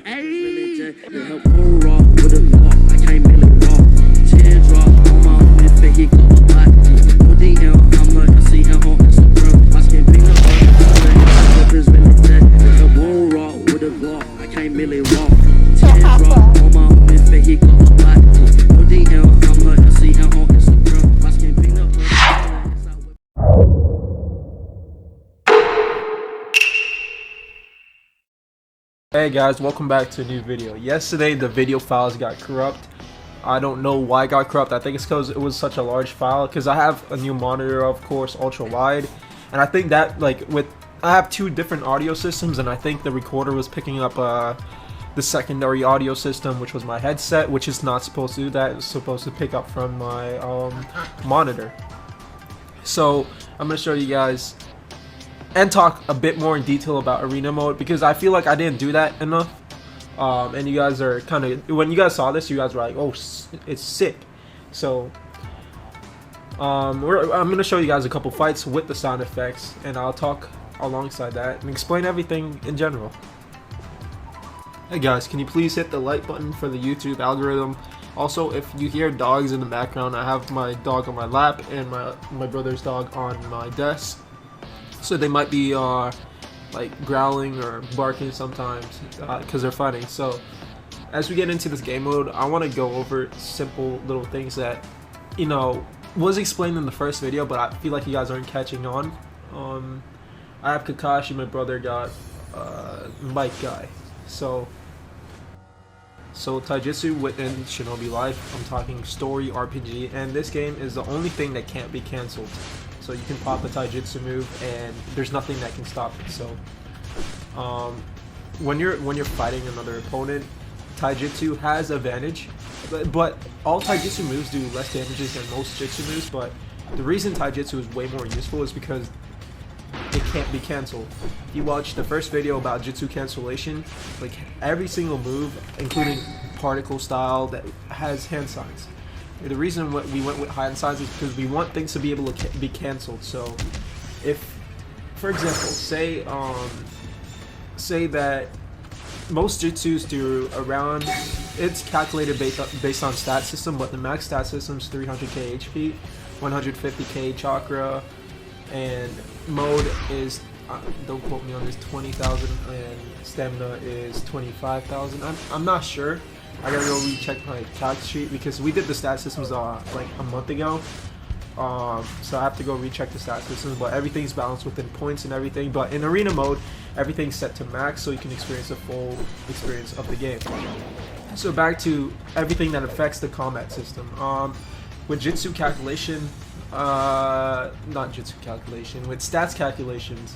Hey. Raw with a law, I can't really raw. Teardrop on my wrist, he got a lot. No DM, I'm a CM on Instagram. My skin peanut butter, what is really dead. Raw with a law, I can't really raw. Teardrop on my wrist, he got a lot. No DM, I'm a CM on Instagram. My skin peanut butter. Hey guys, welcome back to a new video. Yesterday the video files got corrupt. I don't know why it got corrupt. I think it's because it was such a large file, because I have a new monitor, of course, ultra wide, and I think that I have two different audio systems, and I think the recorder was picking up the secondary audio system, which was my headset, which is not supposed to do that. It's supposed to pick up from my monitor. So I'm gonna show you guys and talk a bit more in detail about arena mode, because I feel like I didn't do that enough. And you guys are kind of, when you guys saw this, you guys were like, oh, it's sick. So I'm gonna show you guys a couple fights with the sound effects, and I'll talk alongside that and explain everything in general. Hey guys, can you please hit the like button for the YouTube algorithm? Also, if you hear dogs in the background, I have my dog on my lap and my brother's dog on my desk. So they might be like growling or barking sometimes because they're fighting. So as we get into this game mode, I want to go over simple little things that, you know, was explained in the first video, but I feel like you guys aren't catching on. I have Kakashi, my brother got Mike guy. So Taijutsu within Shinobi Life, I'm talking story RPG, and this game is the only thing that can't be cancelled. So you can pop a Taijutsu move and there's nothing that can stop it. So when you're fighting another opponent, Taijutsu has advantage, but all Taijutsu moves do less damages than most Jitsu moves. But the reason Taijutsu is way more useful is because it can't be cancelled. If you watch the first video about Jitsu cancellation, like every single move, including particle style, that has hand signs. The reason we went with hand signs is because we want things to be able to be cancelled. So if, for example, say that most Jutsus do around, it's calculated based on stat system, but the max stat system is 300k HP, 150k chakra, and mode is, don't quote me on this, 20,000, and stamina is 25,000. I'm not sure. I gotta go recheck my calc sheet because we did the stat systems like a month ago. So I have to go recheck the stat systems, but everything's balanced within points and everything. But in arena mode, everything's set to max, so you can experience the full experience of the game. So back to everything that affects the combat system. With Jitsu calculation, not Jitsu calculation, with stats calculations,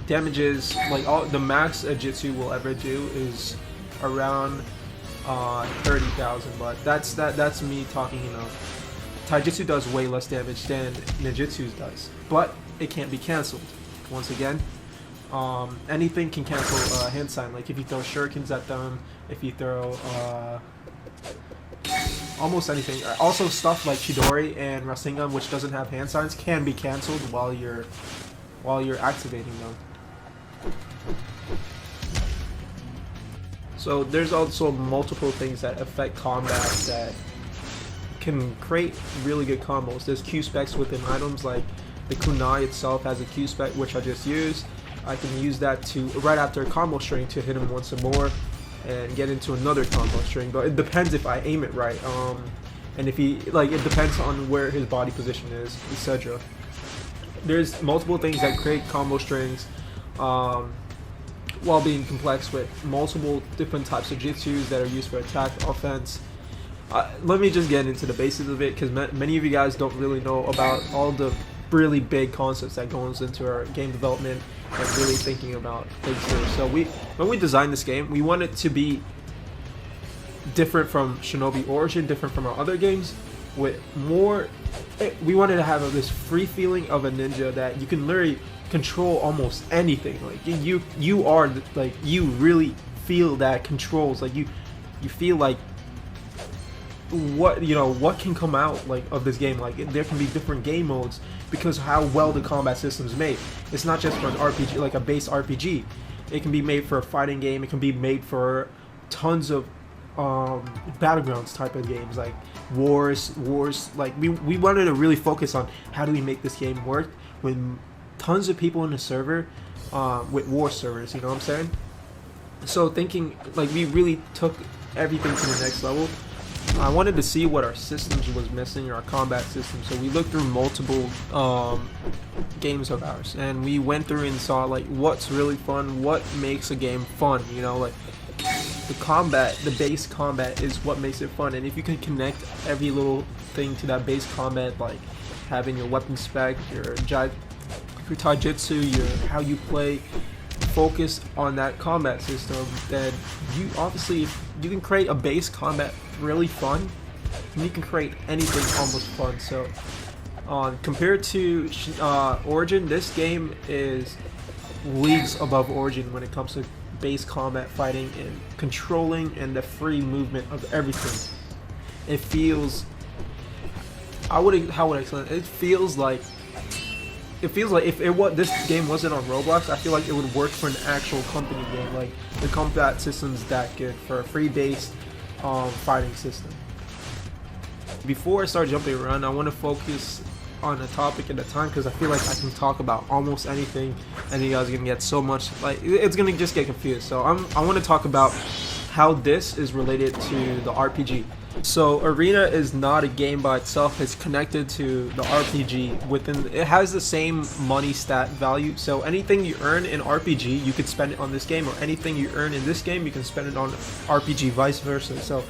damages, like the max a Jitsu will ever do is around 30,000, but that's me talking, you know. Taijutsu does way less damage than ninjutsu does, but it can't be cancelled. Once again, anything can cancel hand sign. Like if you throw shurikens at them, if you throw almost anything. Also stuff like Chidori and Rasengan, which doesn't have hand signs, can be cancelled while you're activating them. So there's also multiple things that affect combat that can create really good combos. There's Q specs within items, like the kunai itself has a Q spec, which I just used. I can use that to, right after a combo string, to hit him once more and get into another combo string, but it depends if I aim it right, and if he, like, it depends on where his body position is, etc. There's multiple things that create combo strings, while being complex, with multiple different types of jitsus that are used for attack, offense. Let me just get into the basics of it, because many of you guys don't really know about all the really big concepts that goes into our game development and really thinking about things here. So when we designed this game, we want it to be different from Shinobi Origin, different from our other games, with more, we wanted to have this free feeling of a ninja that you can literally control almost anything. Like you are, like, you really feel that controls, like you feel like what can come out like of this game. Like there can be different game modes because how well the combat system's made. It's not just for an RPG, like a base RPG. It can be made for a fighting game. It can be made for tons of battlegrounds type of games, like wars. Like we wanted to really focus on how do we make this game work with tons of people in the server, with war servers. You know what I'm saying? So thinking, like, we really took everything to the next level. I wanted to see what our systems was missing, our combat system. So we looked through multiple games of ours, and we went through and saw like what's really fun, what makes a game fun. You know, like the combat, the base combat is what makes it fun. And if you can connect every little thing to that base combat, like having your weapon spec, your taijutsu, your how you play, focus on that combat system, then you obviously, if you can create a base combat really fun, and you can create anything almost fun. So compared to Origin, this game is leagues above Origin when it comes to base combat fighting and controlling and the free movement of everything. It feels, how would I explain it? It feels like if this game wasn't on Roblox, I feel like it would work for an actual company game. Like the combat system's that good for a free based fighting system. Before I start jumping around, I want to focus on a topic at a time because I feel like I can talk about almost anything, and you guys are gonna get so much, like, it's gonna just get confused. So I want to talk about how this is related to the RPG. So Arena is not a game by itself. It's connected to the RPG within. It has the same money stat value. So anything you earn in RPG, you could spend it on this game, or anything you earn in this game, you can spend it on RPG, vice versa. So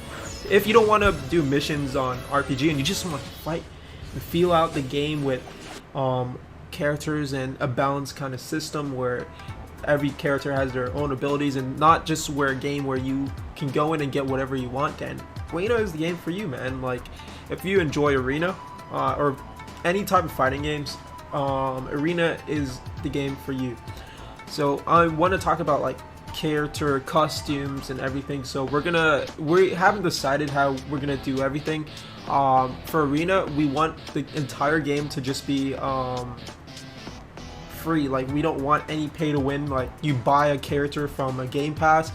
if you don't want to do missions on RPG and you just want to fight and feel out the game with characters and a balanced kind of system where every character has their own abilities and not just a game where you can go in and get whatever you want, then Arena is the game for you, man. Like, if you enjoy Arena or any type of fighting games, Arena is the game for you. So I want to talk about like character costumes and everything. So we haven't decided how we're gonna do everything. For Arena, we want the entire game to just be free. Like, we don't want any pay to win, like you buy a character from a game pass.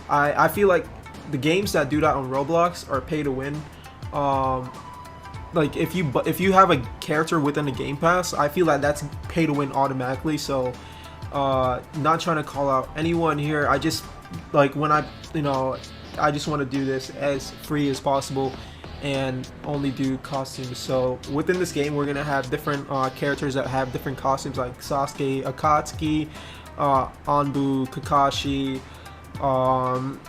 I feel like the games that do that on Roblox are pay to win. Like if you have a character within a game pass, I feel like that's pay to win automatically. So not trying to call out anyone here, I just like when I just want to do this as free as possible and only do costumes. So within this game, we're gonna have different characters that have different costumes, like Sasuke, Akatsuki, Anbu, Kakashi,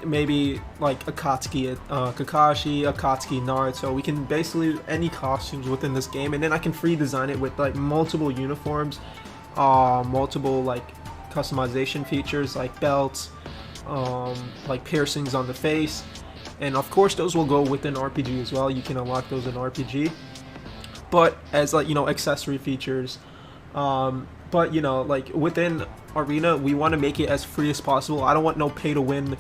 maybe like Akatsuki, Kakashi, Akatsuki, Naruto. We can basically any costumes within this game, and then I can free design it with like multiple uniforms, multiple like customization features like belts, like piercings on the face. And of course those will go within RPG as well. You can unlock those in RPG, but as like, accessory features. But like within Arena, we want to make it as free as possible. I don't want no pay to win,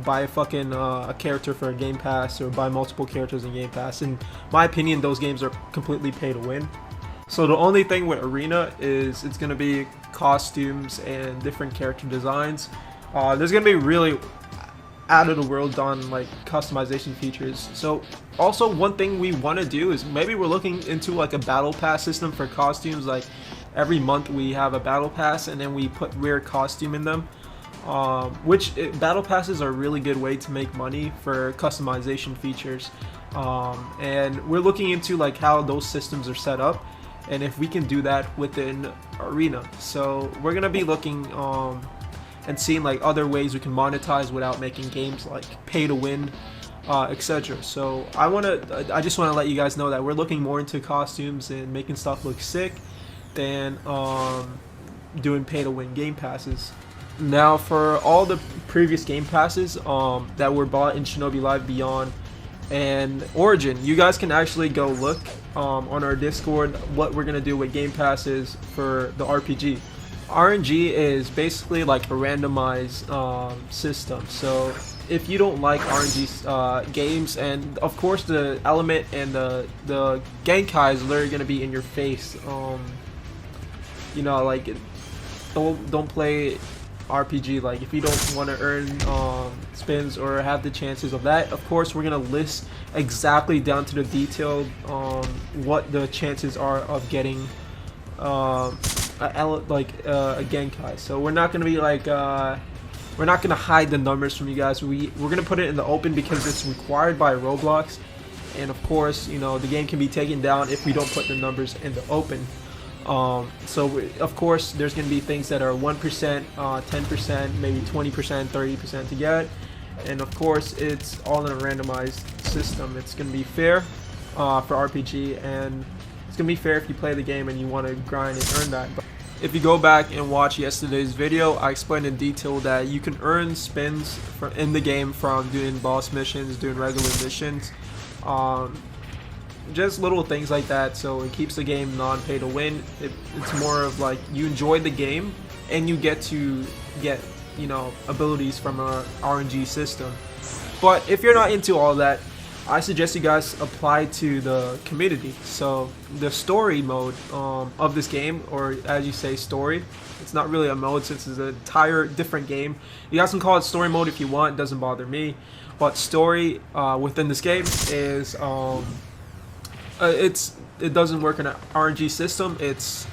buy a fucking a character for a game pass or buy multiple characters in game pass. In my opinion, those games are completely pay to win. So the only thing with Arena is it's gonna be costumes and different character designs. There's gonna be really out of the world on like customization features. So also one thing we want to do is maybe we're looking into like a battle pass system for costumes. Like every month we have a battle pass and then we put rare costume in them, battle passes are a really good way to make money for customization features. And we're looking into like how those systems are set up and if we can do that within Arena. So we're gonna be looking and seeing like other ways we can monetize without making games like pay to win, etc. So I just want to let you guys know that we're looking more into costumes and making stuff look sick than doing pay to win game passes. Now for all the previous game passes that were bought in Shinobi Live Beyond and Origin, you guys can actually go look on our Discord what we're gonna do with game passes for the RPG. RNG is basically like a randomized system. So if you don't like RNG games, and of course the element and the Genkai is literally gonna be in your face. Like don't play RPG. Like if you don't want to earn spins or have the chances of that, of course we're gonna list exactly down to the detail what the chances are of getting a Genkai. So we're not gonna be like we're not gonna hide the numbers from you guys. We're gonna put it in the open because it's required by Roblox, and of course, you know, the game can be taken down if we don't put the numbers in the open. Of course, there's going to be things that are 1%, 10%, maybe 20%, 30% to get. And of course, it's all in a randomized system. It's going to be fair for RPG, and it's going to be fair if you play the game and you want to grind and earn that. But if you go back and watch yesterday's video, I explained in detail that you can earn spins in the game from doing boss missions, doing regular missions. Just little things like that, so it keeps the game non-pay to win. It's more of like you enjoy the game and you get to get, you know, abilities from a RNG system. But if you're not into all that, I suggest you guys apply to the community. So the story mode of this game, or as you say, story, it's not really a mode since it's an entire different game. You guys can call it story mode if you want, it doesn't bother me. But story within this game is it doesn't work in an RNG system. It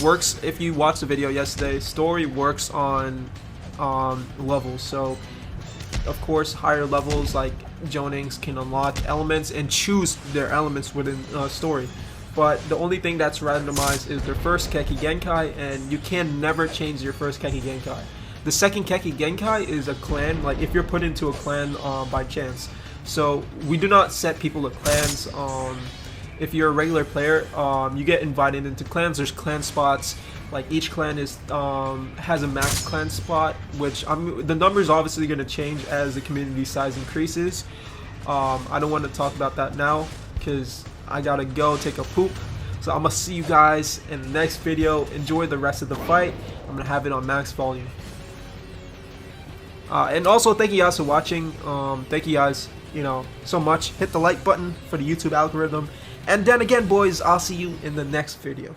works, if you watched the video yesterday, story works on levels. So of course higher levels like Jonings can unlock elements and choose their elements within story. But the only thing that's randomized is their first Keki Genkai, and you can never change your first Keki Genkai. The second Keki Genkai is a clan, like if you're put into a clan by chance. So we do not set people to clans. If you're a regular player, you get invited into clans. There's clan spots. Like each clan is has a max clan spot, which the number is obviously going to change as the community size increases. I don't want to talk about that now because I gotta go take a poop. So I'm gonna see you guys in the next video. Enjoy the rest of the fight. I'm gonna have it on max volume. And also thank you guys for watching. Thank you guys, you know, so much. Hit the like button for the YouTube algorithm. And then again, boys, I'll see you in the next video.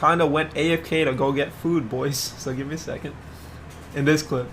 Kinda went AFK to go get food, boys. So give me a second. In this clip.